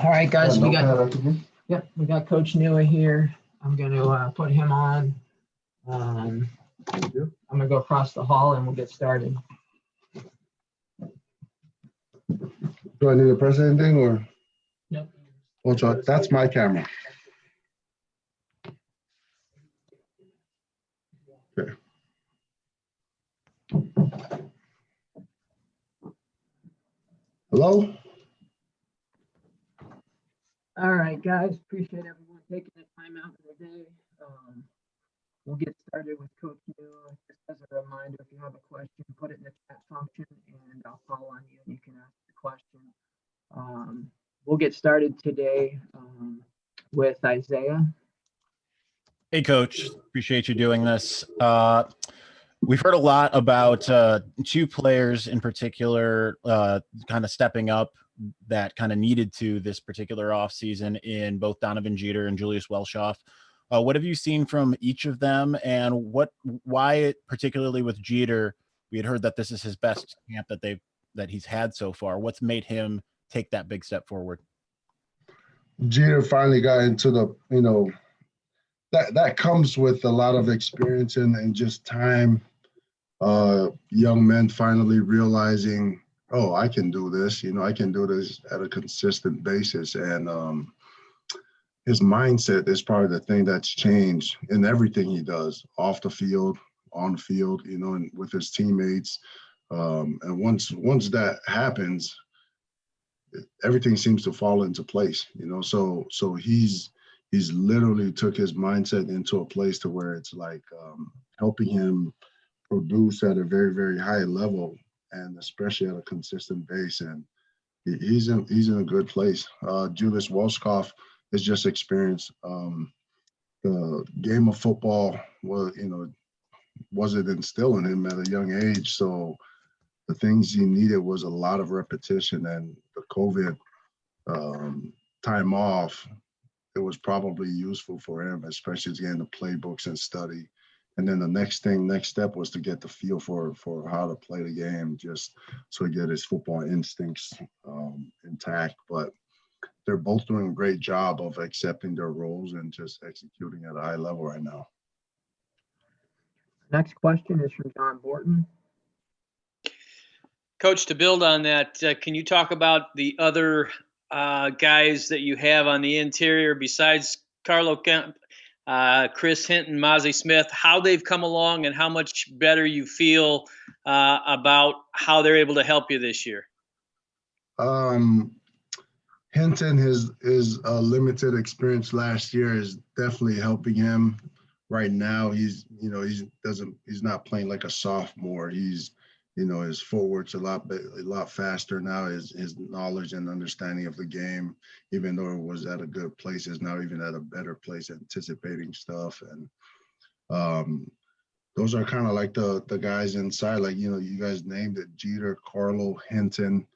All right, guys, we got Yeah. we got Coach Nua here. I'm going to put him on. I'm going to go across the hall and we'll get started. Do I need to press anything or? Nope. Well, that's my camera. Okay. Hello? All right, guys, appreciate everyone taking the time out of their day. We'll get started with Coach Nua. Just as a reminder, if you have a question, put it in the chat function and I'll call on you and you can ask the question. We'll get started today with Isaiah. Hey, Coach. Appreciate you doing this. We've heard a lot about two players in particular kind of stepping up that kind of needed to this particular offseason in both Donovan Jeter and Julius Welschof. What have you seen from each of them, and why particularly with Jeter? We had heard that this is his best camp that he's had so far. What's made him take that big step forward? Jeter finally got into the, that comes with a lot of experience and just time. Young men finally realizing, oh, I can do this. I can do this at a consistent basis. And his mindset is probably the thing that's changed in everything he does, off the field, on the field, and with his teammates. And once that happens, everything seems to fall into place. So he's literally took his mindset into a place to where it's like helping him produce at a very, very high level, and especially at a consistent base. And he's in a good place. Julius Welschof has just experienced the game of football. Wasn't instilled in him at a young age. So the things he needed was a lot of repetition, and the COVID time off, it was probably useful for him, especially getting the playbooks and study. And then the next step was to get the feel for how to play the game, just so he get his football instincts intact. But they're both doing a great job of accepting their roles and just executing at a high level right now. Next question is from John Borton. Coach, to build on that, can you talk about the other guys that you have on the interior besides Carlo Kemp, Chris Hinton, Mozzie Smith, how they've come along and how much better you feel about how they're able to help you this year? Hinton, his limited experience last year is definitely helping him. Right now, he's not playing like a sophomore. He's his footwork's a lot faster now. His knowledge and understanding of the game, even though it was at a good place, is now even at a better place, anticipating stuff. And those are kind of like the guys inside, like, you guys named it: Jeter, Carlo, Hinton,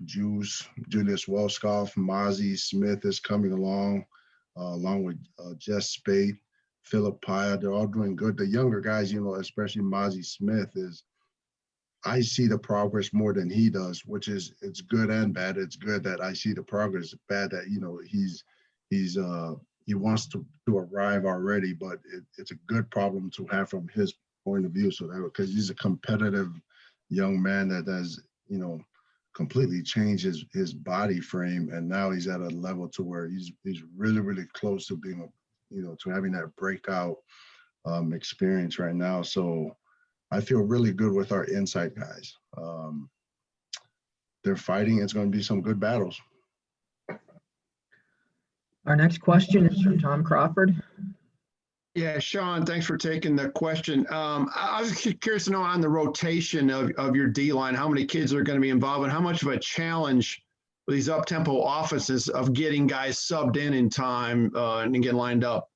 Julius Welschof, Mozzie Smith is coming along with Jess Spade, Philip Paye. They're all doing good. The younger guys, especially Mozzie Smith, I see the progress more than he does, which is, it's good and bad. It's good that I see the progress. Bad that he wants to arrive already, but it's a good problem to have from his point of view. So that, because he's a competitive young man that has completely changed his body frame, and now he's at a level to where he's really, really close to being to having that breakout experience right now. So I feel really good with our inside guys. They're fighting. It's going to be some good battles. Our next question is from Tom Crawford. Yeah, Shaun, thanks for taking the question. I was curious to know on the rotation of your D-line, how many kids are going to be involved and how much of a challenge with these up-tempo offenses of getting guys subbed in time and get lined up?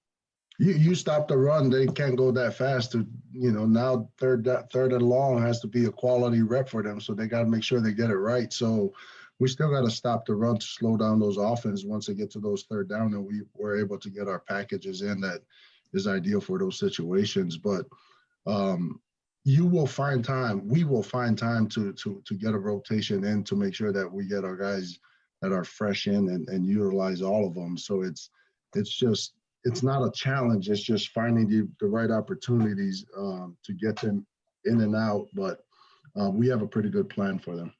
You stop the run, they can't go that fast. Now third and long has to be a quality rep for them, so they got to make sure they get it right. So we still got to stop the run to slow down those offenses once they get to those third down, and we were able to get our packages in that is ideal for those situations. But you will find time. We will find time to get a rotation in to make sure that we get our guys that are fresh in and utilize all of them. So it's not a challenge. It's just finding the right opportunities to get them in and out. But we have a pretty good plan for them.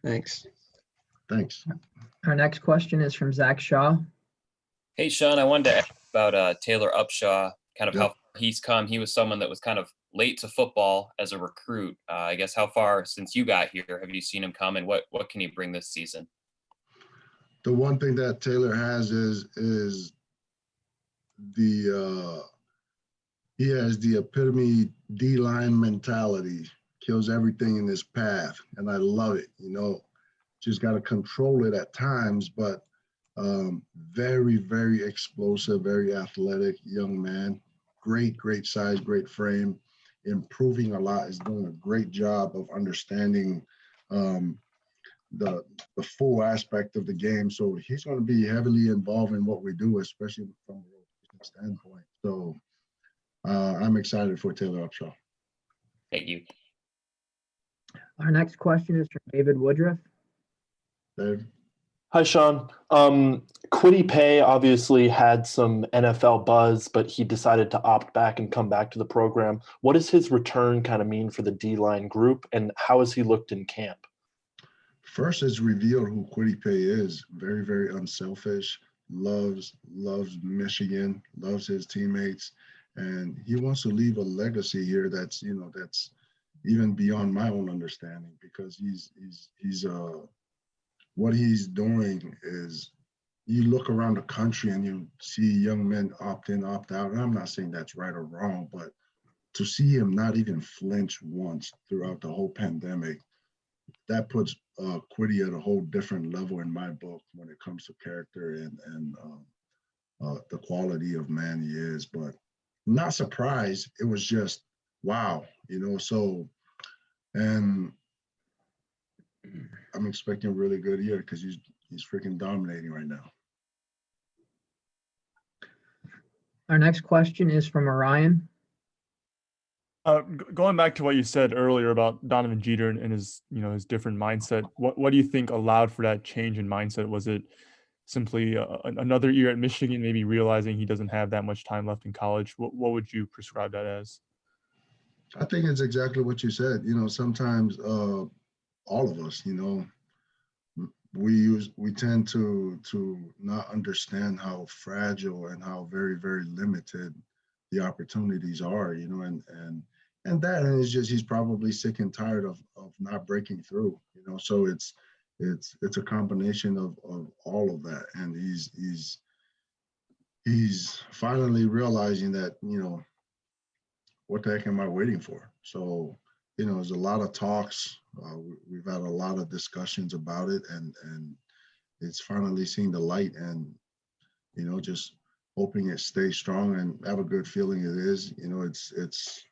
Thanks. Thanks. Our next question is from Zach Shaw. Hey, Shaun, I wanted to ask about Taylor Upshaw, kind of Yep. how far he's come. He was someone that was kind of late to football as a recruit. I guess how far since you got here have you seen him come, and what can he bring this season? The one thing that Taylor has is the he has the epitome D-line mentality, kills everything in his path, and I love it. Just got to control it at times, but very, very explosive, very athletic young man. Great size, great frame, improving a lot, is doing a great job of understanding the full aspect of the game. So he's going to be heavily involved in what we do, especially from a rotation standpoint. So I'm excited for Taylor Upshaw. Thank you. Our next question is from David Woodruff. Dave? Hi, Shaun. Kwity Paye obviously had some NFL buzz, but he decided to opt back and come back to the program. What does his return kind of mean for the D-line group, and how has he looked in camp? First, it's revealed who Kwity Paye is. Very, very unselfish, loves Michigan, loves his teammates, and he wants to leave a legacy here that's even beyond my own understanding, because he's what he's doing is, you look around the country and you see young men opt in, opt out. And I'm not saying that's right or wrong, but to see him not even flinch once throughout the whole pandemic, that puts Kwity at a whole different level in my book when it comes to character and the quality of man he is. But not surprised. It was just, wow, so, and I'm expecting a really good year because he's freaking dominating right now. Our next question is from Orion. Going back to what you said earlier about Donovan Jeter and his, his different mindset, what do you think allowed for that change in mindset? Was it simply another year at Michigan, maybe realizing he doesn't have that much time left in college? What would you prescribe that as? I think it's exactly what you said. Sometimes all of us, we tend to not understand how fragile and how very, very limited the opportunities are, and it's just, he's probably sick and tired of not breaking through, so it's a combination of all of that. And he's finally realizing that, what the heck am I waiting for? So, there's a lot of talks. We've had a lot of discussions about it, and it's finally seen the light, and, just hoping it stays strong and have a good feeling it is. It's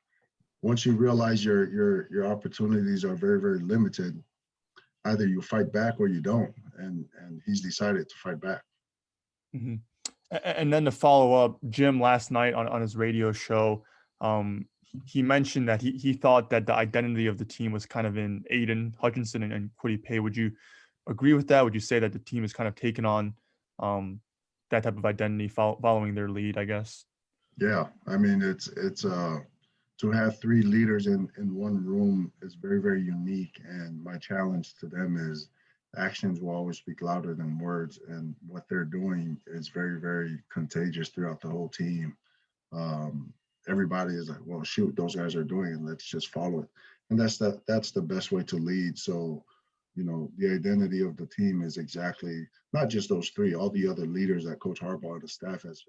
once you realize your opportunities are very, very limited, either you fight back or you don't. And he's decided to fight back. Mm-hmm. And then to follow up, Jim last night on his radio show, he mentioned that he thought that the identity of the team was kind of in Aiden Hutchinson and Kwity Paye. Would you agree with that? Would you say that the team has kind of taken on that type of identity following their lead, I guess? Yeah, I mean, it's to have three leaders in one room is very, very unique. And my challenge to them is actions will always speak louder than words. And what they're doing is very, very contagious throughout the whole team. Everybody is like, well, shoot, those guys are doing it. Let's just follow it. And that's the best way to lead. So, the identity of the team is exactly not just those three, all the other leaders that Coach Harbaugh and the staff has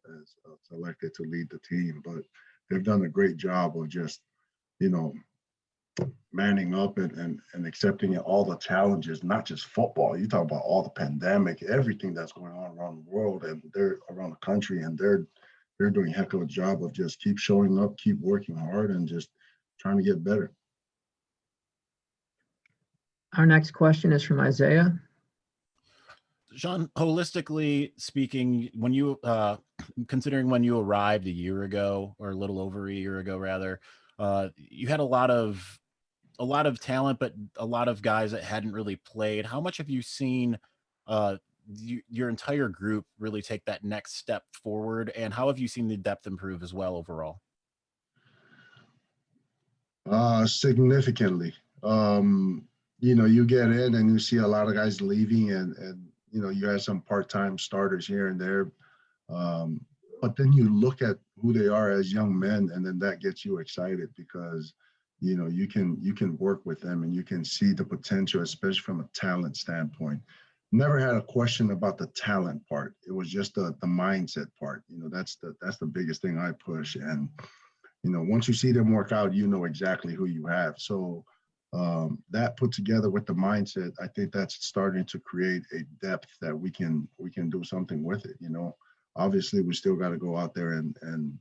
selected to lead the team. But they've done a great job of just, manning up and accepting all the challenges, not just football. You talk about all the pandemic, everything that's going on around the world, and they're around the country, and they're doing a heck of a job of just keep showing up, keep working hard, and just trying to get better. Our next question is from Isaiah. Shaun, holistically speaking, when you considering when you arrived a year ago, or a little over a year ago rather, you had a lot of talent, but a lot of guys that hadn't really played. How much have you seen your entire group really take that next step forward? And how have you seen the depth improve as well overall? Significantly. You get in and you see a lot of guys leaving, and you have some part-time starters here and there. But then you look at who they are as young men, and then that gets you excited because you can work with them and you can see the potential, especially from a talent standpoint. Never had a question about the talent part. It was just the mindset part. That's the biggest thing I push. And once you see them work out, you know exactly who you have. So that put together with the mindset, I think that's starting to create a depth that we can do something with it. Obviously we still got to go out there and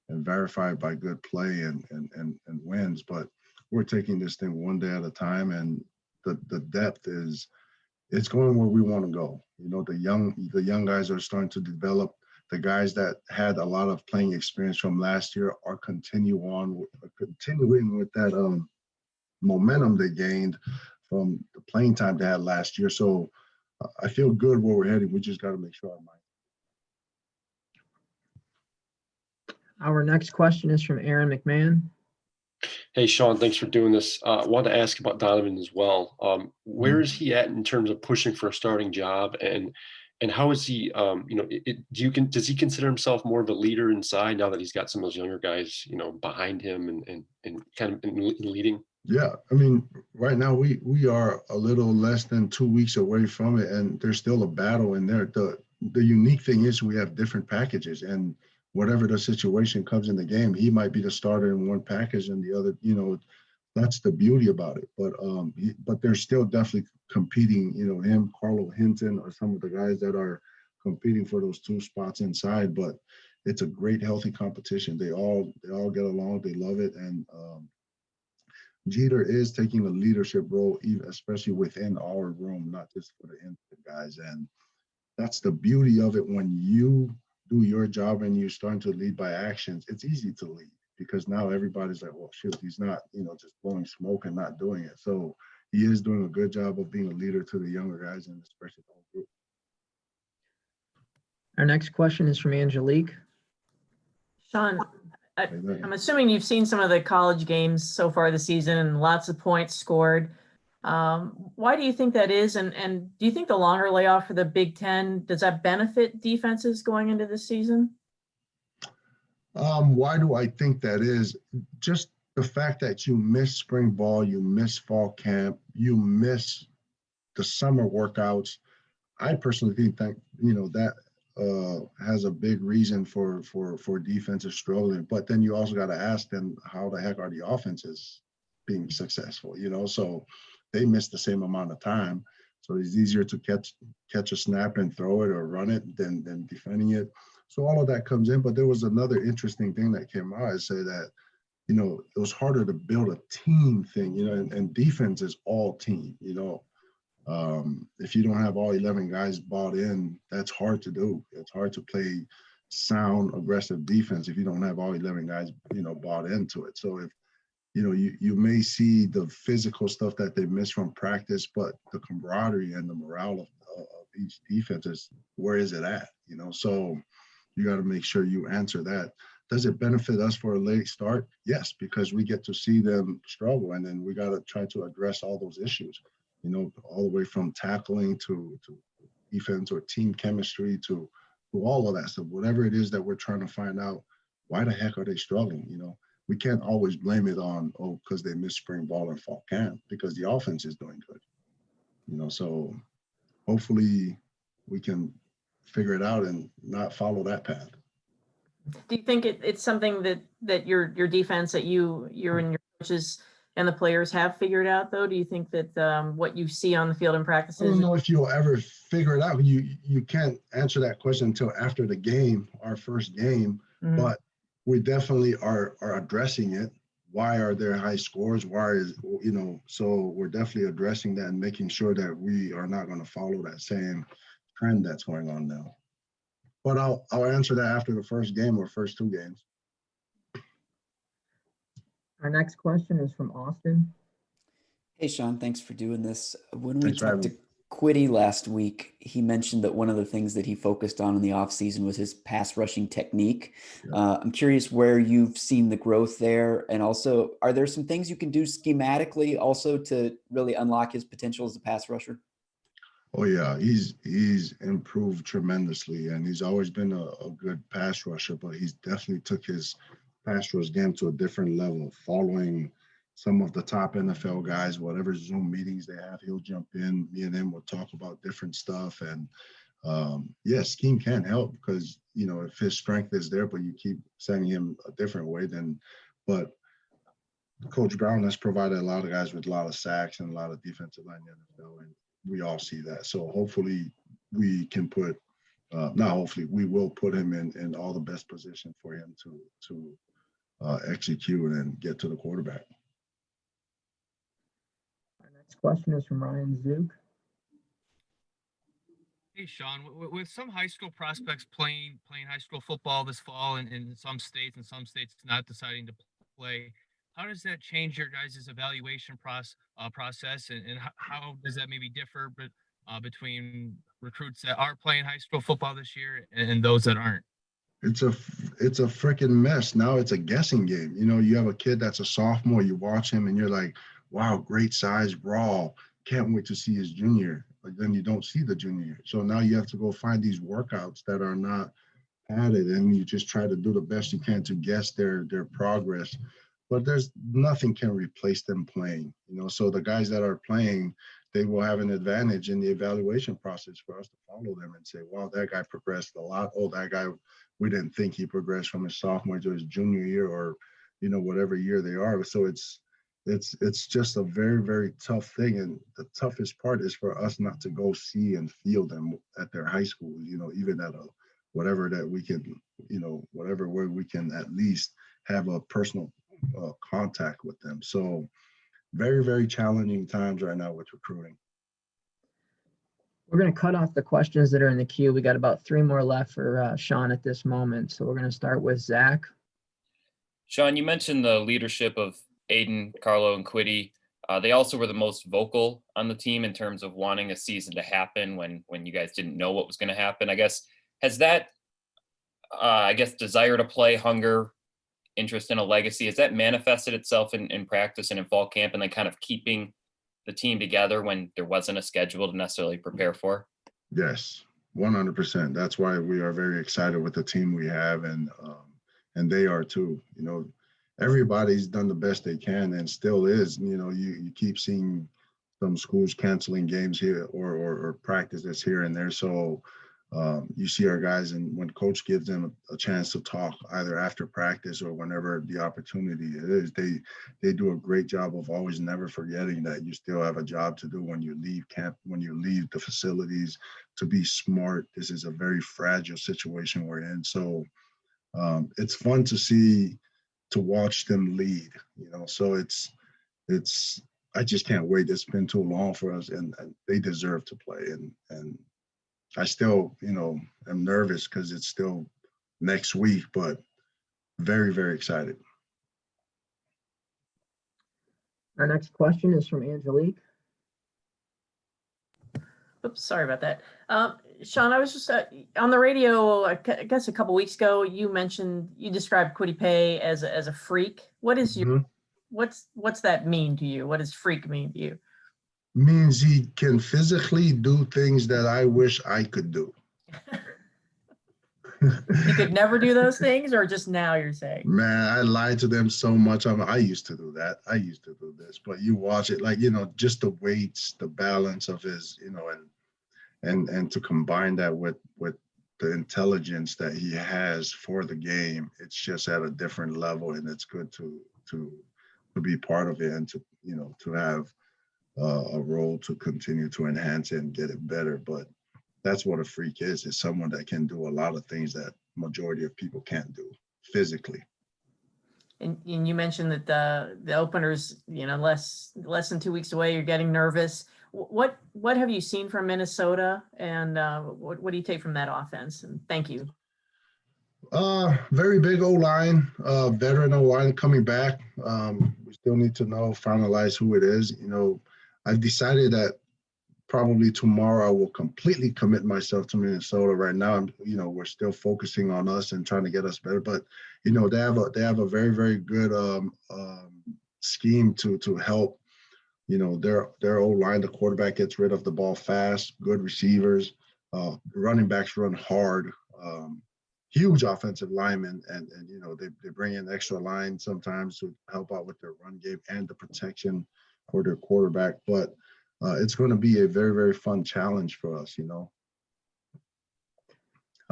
verify it by good play and wins, but we're taking this thing one day at a time, and the depth it's going where we want to go. The young guys are starting to develop. The guys that had a lot of playing experience from last year are continuing with that momentum they gained from the playing time they had last year. So I feel good where we're heading. We just got to make sure our mind. Our next question is from Aaron McMahon. Hey, Shaun, thanks for doing this. Wanted to ask about Donovan as well. Where is he at in terms of pushing for a starting job, and how is he? Does he consider himself more of a leader inside now that he's got some of those younger guys, behind him and kind of in leading? Yeah, I mean, right now we are a little less than 2 weeks away from it, and there's still a battle in there. The unique thing is we have different packages, and whatever the situation comes in the game, he might be the starter in one package and the other. That's the beauty about it. But they're still definitely competing. Him, Carlo Hinton, or some of the guys that are competing for those 2 spots inside. But it's a great, healthy competition. They all get along. They love it, and Jeter is taking a leadership role, especially within our room, not just for the inside guys. And that's the beauty of it. When you do your job and you're starting to lead by actions, it's easy to lead because now everybody's like, well, shoot, he's not, just blowing smoke and not doing it. So he is doing a good job of being a leader to the younger guys and especially the whole group. Our next question is from Angelique. Shaun, I'm assuming you've seen some of the college games so far this season and lots of points scored. Why do you think that is? And do you think the longer layoff for the Big Ten, does that benefit defenses going into this season? Why do I think that is? Just the fact that you miss spring ball, you miss fall camp, you miss the summer workouts. I personally think that, that has a big reason for defenses struggling. But then you also got to ask them, how the heck are the offenses being successful? So they miss the same amount of time. So it's easier to catch a snap and throw it or run it than defending it. So all of that comes in. But there was another interesting thing that came out. I say that, it was harder to build a team thing, and defense is all team, if you don't have all 11 guys bought in, that's hard to do. It's hard to play sound, aggressive defense if you don't have all 11 guys, bought into it. So if, you may see the physical stuff that they miss from practice, but the camaraderie and the morale of each defense is, where is it at? So you got to make sure you answer that. Does it benefit us for a late start? Yes, because we get to see them struggle, and then we got to try to address all those issues, all the way from tackling to defense or team chemistry to all of that stuff. Whatever it is that we're trying to find out, why the heck are they struggling? We can't always blame it on, because they missed spring ball and fall camp, because the offense is doing good. So hopefully we can figure it out and not follow that path. Do you think it's something that your defense, that you and your coaches and the players have figured out, though? Do you think that what you see on the field in practices? I don't know if you'll ever figure it out. You can't answer that question until after the game, our first game. Mm-hmm. But we definitely are addressing it. Why are there high scores? Why is, so we're definitely addressing that and making sure that we are not going to follow that same trend that's going on now. But I'll answer that after the first game or first 2 games. Our next question is from Austin. Hey, Shaun, thanks for doing this. When Quity last week, he mentioned that one of the things that he focused on in the offseason was his pass rushing technique. I'm curious where you've seen the growth there. And also, are there some things you can do schematically also to really unlock his potential as a pass rusher? Oh yeah, he's improved tremendously, and he's always been a good pass rusher, but he's definitely took his pass rush game to a different level, following some of the top NFL guys. Whatever Zoom meetings they have, he'll jump in. Me and him will talk about different stuff, and yeah, scheme can help because if his strength is there, but you keep sending him a different way, but Coach Brown has provided a lot of guys with a lot of sacks and a lot of defensive line in the NFL, and we all see that. So hopefully we can put, not hopefully, we will put him in all the best position for him to execute and get to the quarterback. Our next question is from Ryan Zook. Hey, Shaun, with some high school prospects playing high school football this fall in some states and some states not deciding to play, how does that change your guys' evaluation process, and how does that maybe differ between recruits that are playing high school football this year and those that aren't? It's a freaking mess. Now it's a guessing game. You have a kid that's a sophomore, you watch him and you're like, wow, great size, raw. Can't wait to see his junior. But then you don't see the junior. So now you have to go find these workouts that are not padded, and you just try to do the best you can to guess their progress. But there's nothing can replace them playing, so the guys that are playing, they will have an advantage in the evaluation process for us to follow them and say, wow, that guy progressed a lot. Oh, that guy, we didn't think he progressed from his sophomore to his junior year, or, whatever year they are. So it's just a very, very tough thing. And the toughest part is for us not to go see and feel them at their high schools, even at whatever that we can, whatever way we can at least have a personal contact with them. So very, very challenging times right now with recruiting. We're going to cut off the questions that are in the queue. We got about 3 more left for Shaun at this moment. So we're going to start with Zach. Shaun, you mentioned the leadership of Aiden, Carlo, and Quity. They also were the most vocal on the team in terms of wanting a season to happen when you guys didn't know what was going to happen. I guess, has that, desire to play, hunger, interest in a legacy, has that manifested itself in practice and in fall camp, and then kind of keeping the team together when there wasn't a schedule to necessarily prepare for? Yes, 100%. That's why we are very excited with the team we have, and they are too. Everybody's done the best they can and still is. You keep seeing some schools canceling games here or practices here and there. So you see our guys, and when coach gives them a chance to talk either after practice or whenever the opportunity is, they do a great job of always never forgetting that you still have a job to do when you leave camp, when you leave the facilities, to be smart. This is a very fragile situation we're in. So it's fun to watch them lead, so it's I just can't wait. It's been too long for us, and they deserve to play. And I still, am nervous because it's still next week, but very, very excited. Our next question is from Angelique. Oops, sorry about that. Shaun, I was just on the radio, I guess a couple weeks ago, you described Kwity Paye as a freak. What is what's that mean to you? What does freak mean to you? Means he can physically do things that I wish I could do. You could never do those things, or just now you're saying? Man, I lied to them so much. I used to do that. I used to do this, but you watch it, like, just the weights, the balance of his, and to combine that with the intelligence that he has for the game, it's just at a different level, and it's good to be part of it, and to have a role to continue to enhance it and get it better. But that's what a freak is someone that can do a lot of things that majority of people can't do physically. And you mentioned that the opener's, less than 2 weeks away. You're getting nervous. What have you seen from Minnesota, and what do you take from that offense? And thank you. Very big O-line, veteran O-line coming back. We still need to finalize who it is. I've decided that probably tomorrow I will completely commit myself to Minnesota. Right now, we're still focusing on us and trying to get us better. But they have a very, very good scheme to help. Their O-line, the quarterback gets rid of the ball fast, good receivers, running backs run hard, huge offensive linemen, and they bring in extra line sometimes to help out with their run game and the protection for their quarterback. But it's going to be a very, very fun challenge for us. I'm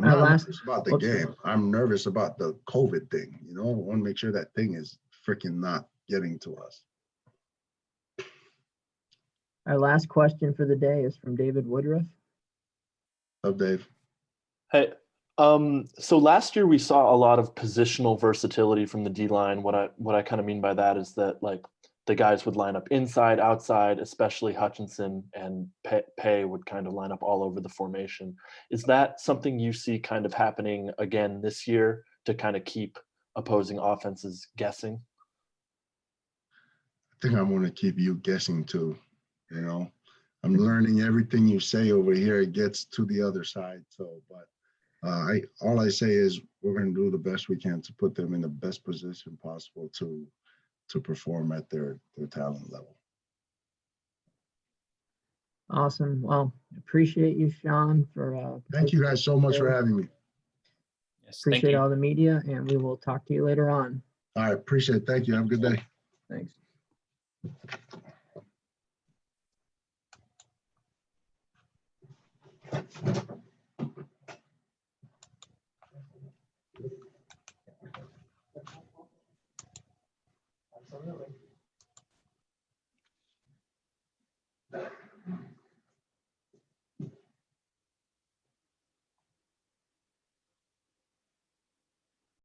not nervous about the game. I'm nervous about the COVID thing. I want to make sure that thing is freaking not getting to us. Our last question for the day is from David Woodruff. Up, Dave. Hey, so last year we saw a lot of positional versatility from the D-line. What I kind of mean by that is that like the guys would line up inside, outside, especially Hutchinson, and Paye would kind of line up all over the formation. Is that something you see kind of happening again this year to kind of keep opposing offenses guessing? I think I'm going to keep you guessing too. I'm learning everything you say over here. It gets to the other side. So, but all I say is we're going to do the best we can to put them in the best position possible to perform at their talent level. Awesome. Well, appreciate you, Shaun, for thank you guys so much for having me. Yes, appreciate all the media, and we will talk to you later on. All right, appreciate it. Thank you. Have a good day. Thanks.